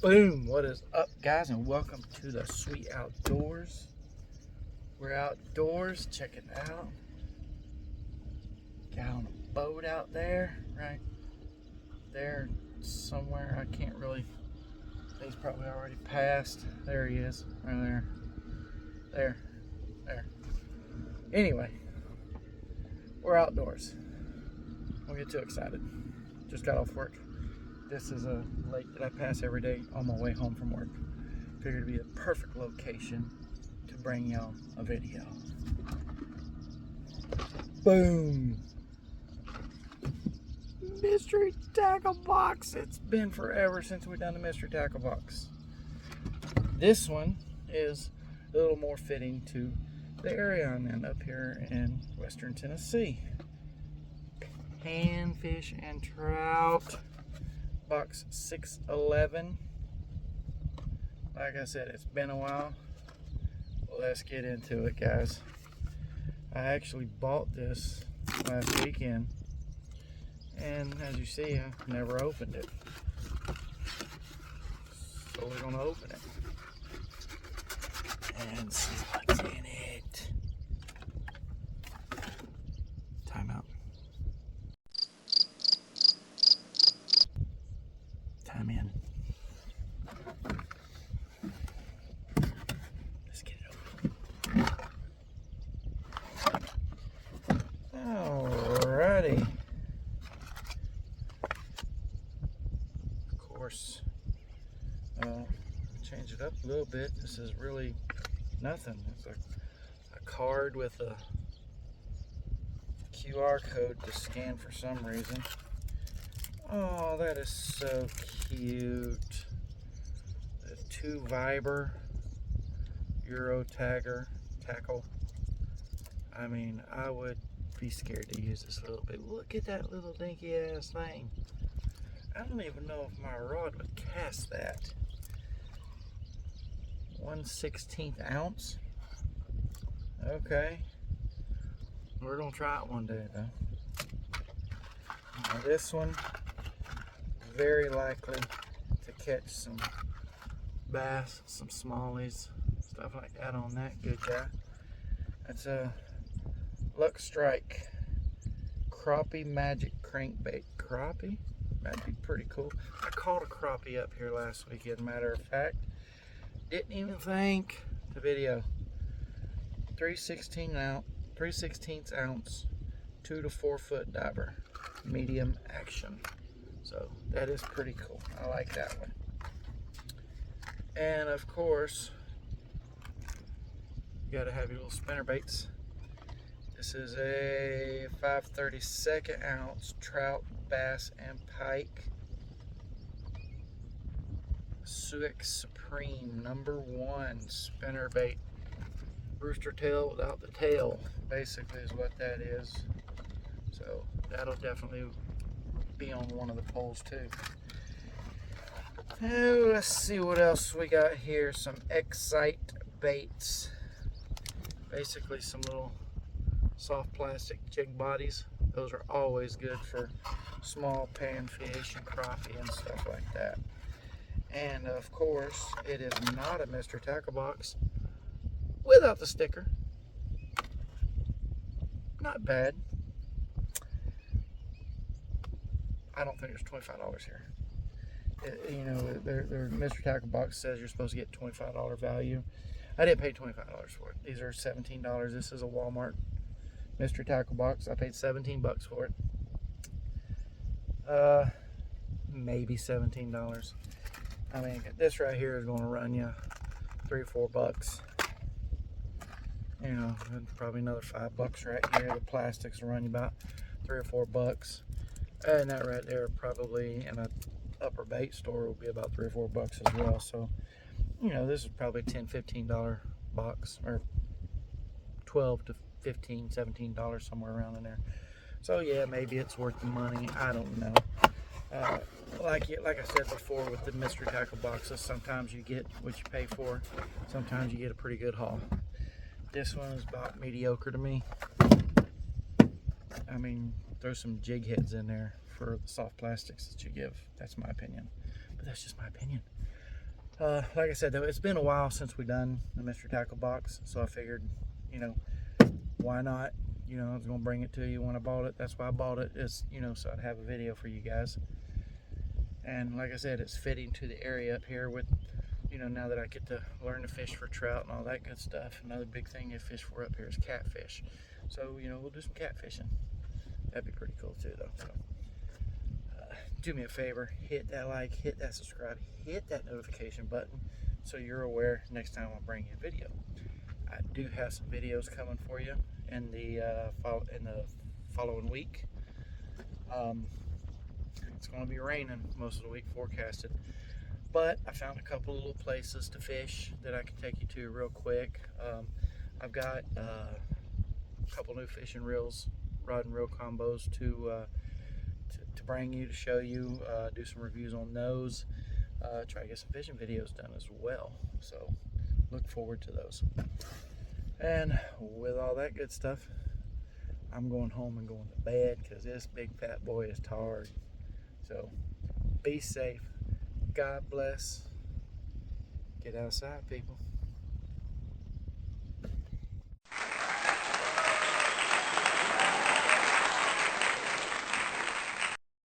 Boom! What is up, guys, and welcome to the sweet outdoors. We're outdoors, check it out. Got on a boat out there, right there somewhere. I can't really, he's probably already passed. There he is, right there. There. Anyway, we're outdoors. Don't get too excited. Just got off work. This is a lake that I pass every day on my way home from work. Figured to be the perfect location to bring y'all a video. Boom! Mystery tackle box. It's been forever since we've done the mystery tackle box. This one is a little more fitting to the area I'm in up here in western Tennessee. Panfish and trout. Box 611. Like I said, it's been a while. Let's get into it, guys. I actually bought this last weekend, and as you see, I never opened it. So we're gonna open it and see what's in it. Time out. Time in. Let's get it open. Alrighty. Of course, change it up a little bit. This is really nothing. It's a card with a QR code to scan for some reason. Oh, that is so cute. The 2 Viber Euro tackle. I mean, I would be scared to use this little bit. Look at that little dinky ass thing. I don't even know if my rod would cast that. 1/16 ounce. Okay. We're gonna try it one day though. Now this one, very likely to catch some bass, some smallies, stuff like that on that good guy. That's a Luck Strike crappie magic crankbait. Crappie? That'd be pretty cool. I caught a crappie up here last week, as a matter of fact. Didn't even think to video. 3/16 ounce, 2 to 4 foot diver, medium action. So that is pretty cool. I like that one. And of course, you gotta have your little spinner baits. This is a 5/32 ounce trout, bass, and pike Suic Supreme #1 spinner bait. Rooster tail without the tail, basically, is what that is. So that'll definitely be on one of the poles too. Oh, let's see what else we got here. Some Excite baits. Basically some little soft plastic jig bodies. Those are always good for small panfish and crappie and stuff like that. And of course, it is not a mystery tackle box without the sticker. Not bad. I don't think there's $25 here. You know, their mystery tackle box says you're supposed to get $25 value. I didn't pay $25 for it. These are $17. This is a Walmart mystery tackle box. I paid 17 bucks for it. Maybe $17. I mean, this right here is going to run you $3 or $4. You know, and probably another $5 right here. The plastics will run you about $3 or $4. And that right there probably in a upper bait store will be about $3 or $4 as well. So, you know, this is probably a $10, $15 box, or $12 to $15, $17, somewhere around in there. So yeah, maybe it's worth the money. I don't know. Like I said before with the mystery tackle boxes, sometimes you get what you pay for. Sometimes you get a pretty good haul. This one is about mediocre to me. I mean, throw some jig heads in there for the soft plastics that you give. That's my opinion. But that's just my opinion. Like I said, though, it's been a while since we done the Mystery Tackle box, so I figured, you know, why not? You know, I was gonna bring it to you when I bought it. That's why I bought it, is, you know, so I'd have a video for you guys. And like I said, it's fitting to the area up here with, you know, now that I get to learn to fish for trout and all that good stuff. Another big thing you fish for up here is catfish. So, you know, we'll do some catfishing. That'd be pretty cool too, though. So, do me a favor, hit that like, hit that subscribe, hit that notification button so you're aware next time I bring you a video. I do have some videos coming for you in the following week. It's going to be raining most of the week forecasted, but I found a couple little places to fish that I can take you to real quick. I've got a couple new fishing reels, rod and reel combos to bring you, to show you, do some reviews on those, try to get some fishing videos done as well. So look forward to those. And with all that good stuff, I'm going home and going to bed because this big fat boy is tired. So be safe. God bless. Get outside, people.